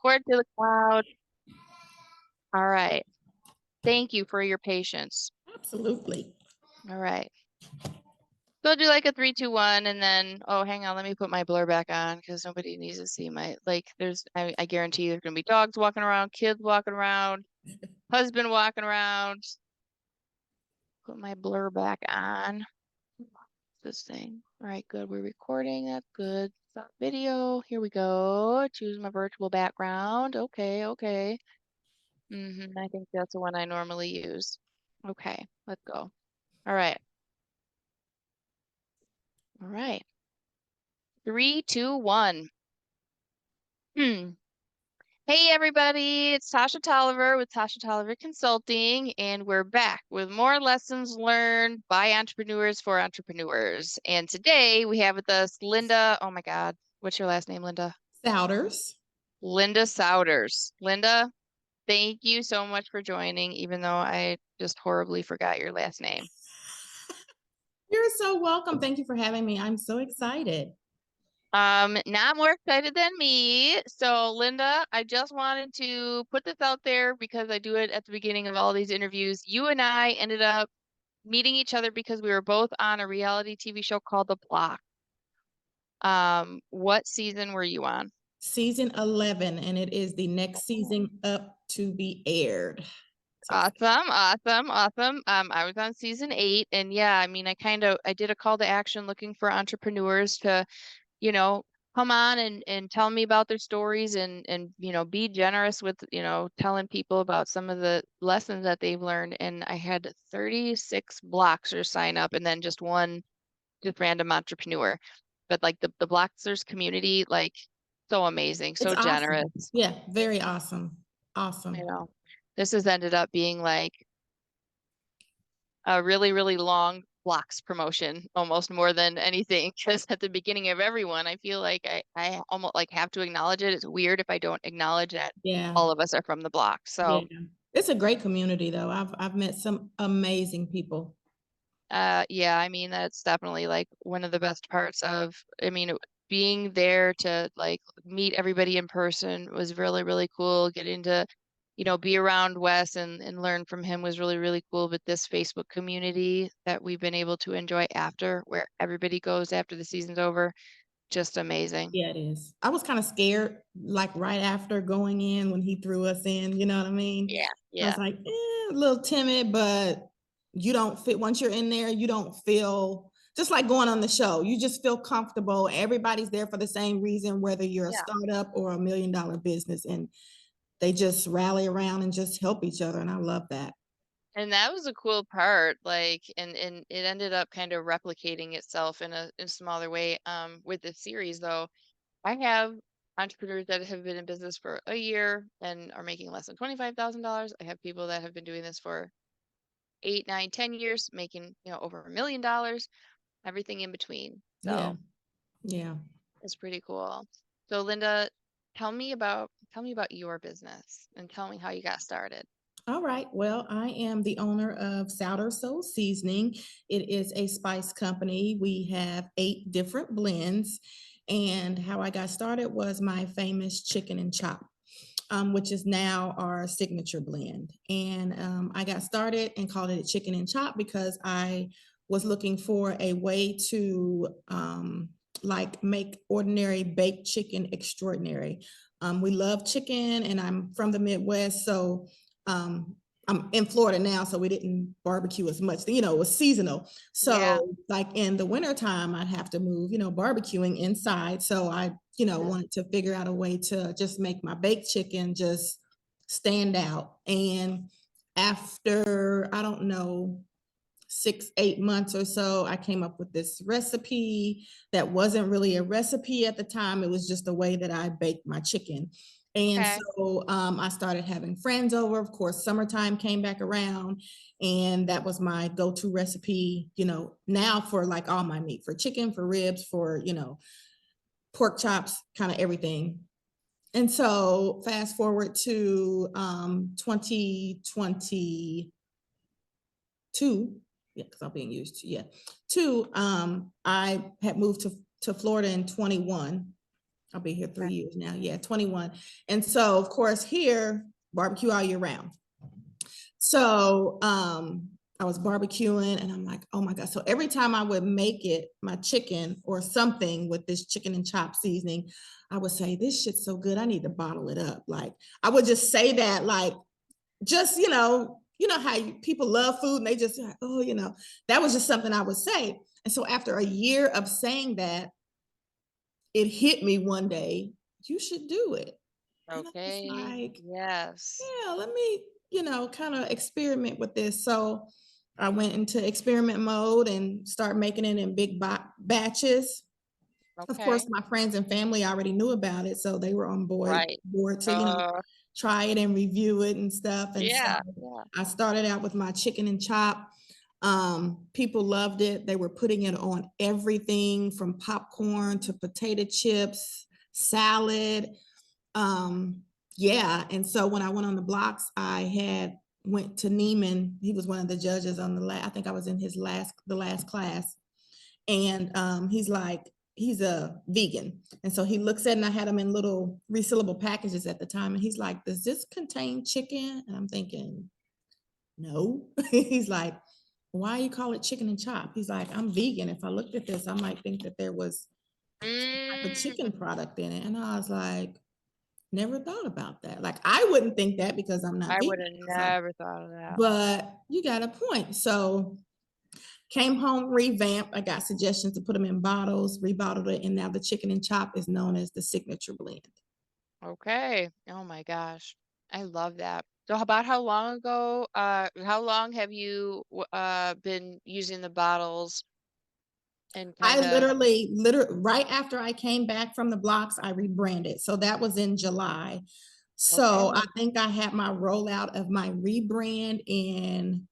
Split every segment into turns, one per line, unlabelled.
record to the cloud. All right. Thank you for your patience.
Absolutely.
All right. So I'll do like a 3, 2, 1, and then, oh, hang on, let me put my blur back on because nobody needs to see my, like, I guarantee there's gonna be dogs walking around, kids walking around, husband walking around. Put my blur back on. This thing. All right, good. We're recording. That's good. Stop video. Here we go. Choose my virtual background. Okay, okay. I think that's the one I normally use. Okay, let's go. All right. All right. 3, 2, 1. Hey everybody, it's Tasha Tolliver with Tasha Tolliver Consulting, and we're back with more lessons learned by entrepreneurs for entrepreneurs. And today we have with us Linda. Oh my God, what's your last name, Linda?
Souders.
Linda Souders. Linda, thank you so much for joining, even though I just horribly forgot your last name.
You're so welcome. Thank you for having me. I'm so excited.
Not more excited than me. So Linda, I just wanted to put this out there because I do it at the beginning of all these interviews. You and I ended up meeting each other because we were both on a reality TV show called The Block. What season were you on?
Season 11, and it is the next season up to be aired.
Awesome, awesome, awesome. I was on season 8, and yeah, I mean, I did a call to action looking for entrepreneurs to, you know, come on and tell me about their stories and be generous with, telling people about some of the lessons that they've learned. And I had 36 Bloxers sign up, and then just one just random entrepreneur. But like the Bloxers community, like so amazing, so
It's
generous.
awesome. Yeah, very awesome. Awesome.
This has ended up being like a really, really long blocks promotion, almost more than anything. Because at the beginning of everyone, I feel like I almost like have to acknowledge it. It's weird if I don't acknowledge that all of us are from the block. So
it's a great community though. I've met some amazing people.
Yeah, I mean that's definitely like one of the best parts of, I mean, being there to like meet everybody in person was really, really cool. Getting to be around Wes and learn from him was really, really cool. But this Facebook community that we've been able to enjoy after, where everybody goes after the season's over, just amazing.
Yeah, it is. I was kind of scared, like right after going in when he threw us in, you know what I mean?
Yeah.
I was like, a little timid, but you don't fit, once you're in there, you don't feel just like going on the show. You just feel comfortable. Everybody's there for the same reason, whether you're a startup or $1 million business, and they just rally around and just help each other. And I love that.
And that was a cool part, like, and it ended up kind of replicating itself in a smaller way. With the series though, I have entrepreneurs that have been in business for a year and are making less than $25,000. I have people that have been doing this for 8, 9, 10 years, making, over $1 million, everything in between. So
yeah,
it's pretty cool. So Linda, tell me about your business and tell me how you got started.
All right. Well, I am the owner of Souders Soul Seasoning. It is a spice company. We have 8 different blends. And how I got started was my famous chicken and chop, which is now our signature blend. And I got started and called it a chicken and chop because I was looking for a way to like make ordinary baked chicken extraordinary. We love chicken, and I'm from the Midwest, so I'm in Florida now, so we didn't barbecue as much. It was seasonal. So like in the wintertime, I'd have to move, barbecuing inside. So I, wanted to figure out a way to just make my baked chicken just stand out. And after, I don't know, 6, 8 months or so, I came up with this recipe that wasn't really a recipe at the time. It was just a way that I baked my chicken. And so I started having friends over. Of course, summertime came back around, and that was my go-to recipe, now for like all my meat, for chicken, for ribs, for, pork chops, kind of everything. And so fast forward to 2022, because I'm being used to, I had moved to Florida in 21. I'll be here 3
Okay.
years now. Yeah, 21. And so of course here, barbecue all year round. So I was barbecuing and I'm like, oh my God. So every time I would make it, my chicken or something with this chicken and chop seasoning, I would say, this shit's so good, I need to bottle it up. Like I would just say that, like, just, you know how people love food and they just like, oh, that was just something I would say. And so after a year of saying that, it hit me one day, you should do it. And I was
Okay.
like,
Yes.
yeah, let me, kind of experiment with this. So I went into experiment mode and start making it in big batches. Of course,
Okay.
my friends and family already knew about it, so they were on
Right.
board to,
Uh,
try it and review it and stuff. And so
yeah. Yeah.
I started out with my chicken and chop. People loved it. They were putting it on everything from popcorn to potato chips, salad. Um, yeah. And so when I went on the blocks, I had went to Neiman. He was one of the judges on I think I was in the last class. And he's like, he's a vegan. And so he looks at it, and I had them in little resealable packages at the time. And he's like, does this contain chicken? And I'm thinking, no. He's like, why you call it chicken and chop? He's like, I'm vegan. If I looked at this, I might think that there was some type of
Mm,
chicken product in it. And I was like, never thought about that. Like, I wouldn't think that because I'm not
I would
vegan.
have
So,
never thought of that.
but you got a point. So came home, revamped. I got suggestions to put them in bottles, rebottled it, and now the chicken and chop is known as the signature blend.
Okay. Oh my gosh. I love that. So about how long have you been using the bottles and
I
kind of
literally, right after I came back from the blocks, I rebranded. So that was in July. So I
okay.
think I had my rollout of my rebrand in,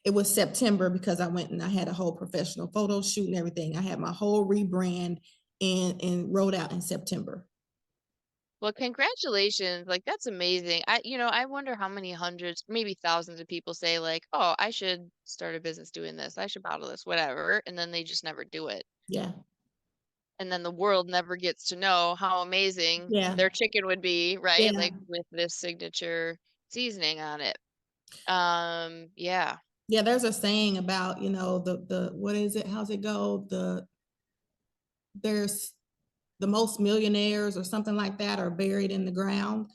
it was September because I went and I had a whole professional photo shoot and everything. I had my whole rebrand and rolled out in September.
Well, congratulations. Like that's amazing. I wonder how many hundreds, maybe thousands of people say like, "Oh, I should start a business doing this. I should bottle this, whatever." And then they just never do it.
Yeah.
And then the world never gets to know how amazing
Yeah.
their chicken would be, right?
Yeah.
Like with this signature seasoning on it. Yeah.
Yeah, there's a saying about, the what is it? How's it go? There's the most millionaires or something like that are buried in the ground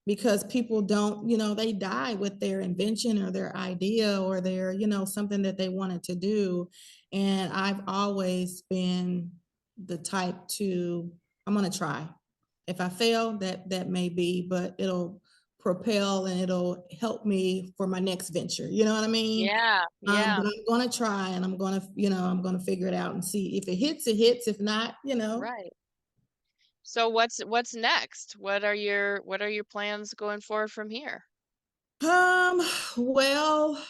because people don't, they die with their invention or their idea or their, something that they wanted to do. And I've always been the type to, I'm going to try. If I fail, that may be, but it'll propel and it'll help me for my next venture. You know what I mean?
Yeah. Yeah.
But I'm going to try and I'm going to figure it out and see if it hits, it hits. If not,
Right. So what's next? What are your plans going forward from here?
Um, well,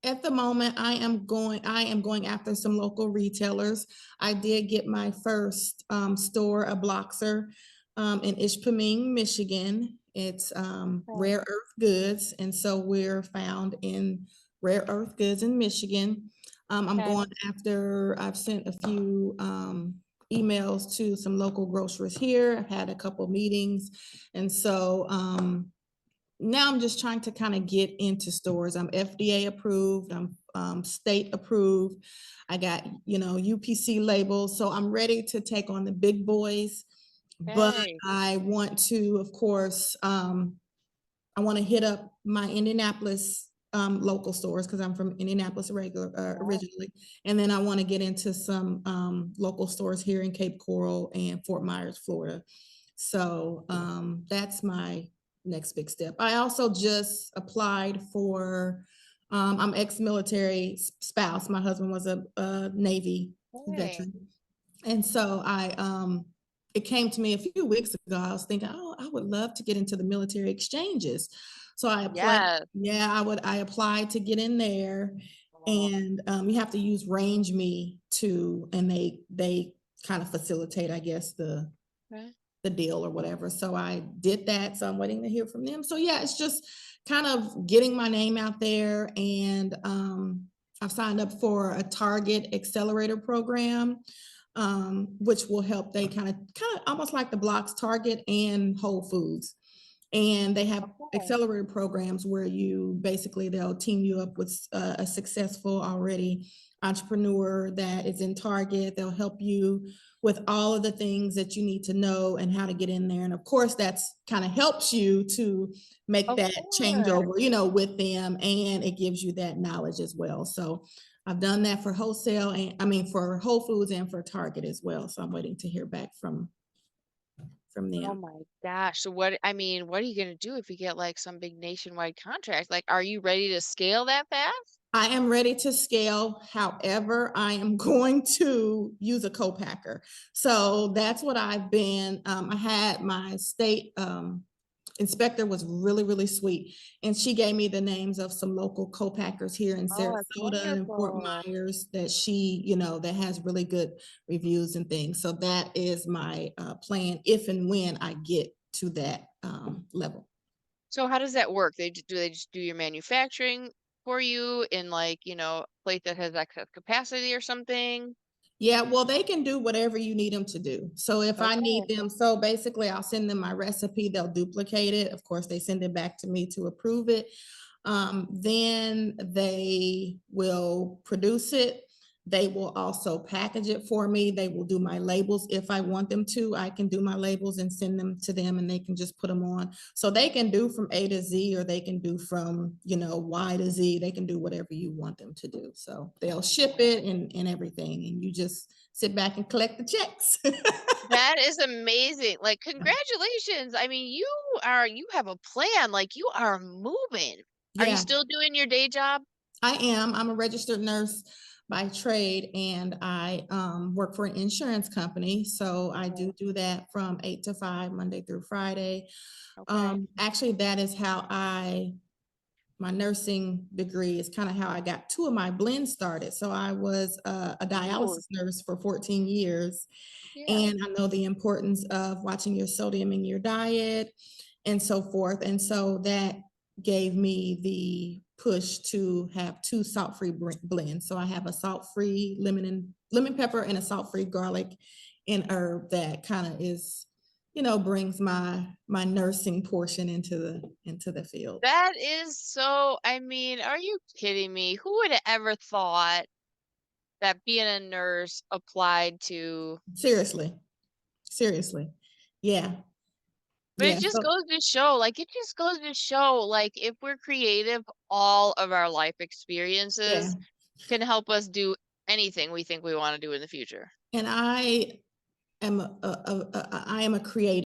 at the moment, I am going after some local retailers. I did get my first store, a Bloxer, in Ishpeming, Michigan. It's
Oh,
Rare Earth Goods, and so we're found in Rare Earth Goods in Michigan. I'm
okay.
going after. I've sent a few emails to some local grocers here. I've had a couple meetings, and so now I'm just trying to kind of get into stores. I'm FDA approved, I'm state approved. I got, UPC labels. So I'm ready to take on the big boys. But
Okay.
I want to, of course, I want to hit up my Indianapolis local stores because I'm from Indianapolis
Oh,
originally. And then I want to get into some local stores here in Cape Coral and Fort Myers, Florida. So that's my next big step. I also just applied for, I'm ex-military spouse. My husband was a Navy
okay.
veteran. And so it came to me a few weeks ago. I was thinking, oh, I would love to get into the military exchanges. So I applied.
Yes.
Yeah, I applied to get in there,
Oh,
and you have to use Range Me to, and they kind of facilitate, I guess,
okay.
the deal or whatever. So I did that. So I'm waiting to hear from them. So yeah, it's just kind of getting my name out there. And I've signed up for a Target accelerator program. which will help. They kind of almost like the blocks, Target and Whole Foods. And they have
Okay.
accelerator programs where you basically they'll team you up with a successful already entrepreneur that is in Target. They'll help you with all of the things that you need to know and how to get in there. And of course, that's kind of helps you to make
Of
that
course.
changeover, you know, with them, and it gives you that knowledge as well. So I've done that for wholesale, and I mean for Whole Foods and for Target as well. So I'm waiting to hear back from
Oh
them.
my gosh. So what, I mean, what are you gonna do if you get like some big nationwide contract? Like, are you ready to scale that fast?
I am ready to scale. However, I am going to use a co-packer. So that's what I've been. I had my state inspector was really, really sweet. And she gave me the names of some local co-packers here in
Oh, that's
Sarasota and Fort
wonderful.
Myers that she, you know, that has really good reviews and things. So that is my plan if and when I get to that level.
So how does that work? Do they just do your manufacturing for you in like, a plate that has excess capacity or something?
Yeah, well, they can do whatever you need them to do. So if I need
Okay.
them, so basically I'll send them my recipe, they'll duplicate it. Of course, they send it back to me to approve it. Then they will produce it. They will also package it for me. They will do my labels if I want them to. I can do my labels and send them to them and they can just put them on. So they can do from A to Z, or they can do from, you know, Y to Z. They can do whatever you want them to do. So they'll ship it and everything. And you just sit back and collect the checks.
That is amazing. Like, congratulations. I mean, you have a plan. Like, you are moving. Are you
Yeah,
still doing your day job?
I am. I'm a registered nurse by trade, and I work for an insurance company. So I
Mhm.
do that from 8 to 5, Monday through Friday.
Okay.
Actually, that is how my nursing degree is kind of how I got two of my blends started. So I was a
Ooh,
dialysis nurse for 14 years,
yeah.
and I know the importance of watching your sodium in your diet and so forth. And so that gave me the push to have two salt-free blends. So I have a salt-free lemon pepper and a salt-free garlic and herb that kind of is, you know, brings my nursing portion into the field.
That is so, I mean, are you kidding me? Who would have ever thought that being a nurse applied to,
Seriously, seriously. Yeah,
but it
yeah.
just
So
goes to show, like, it just goes to show, like, if we're creative, all of our life
yeah.
experiences can help us do anything we think we want to do in the future.
And I am I am a creative.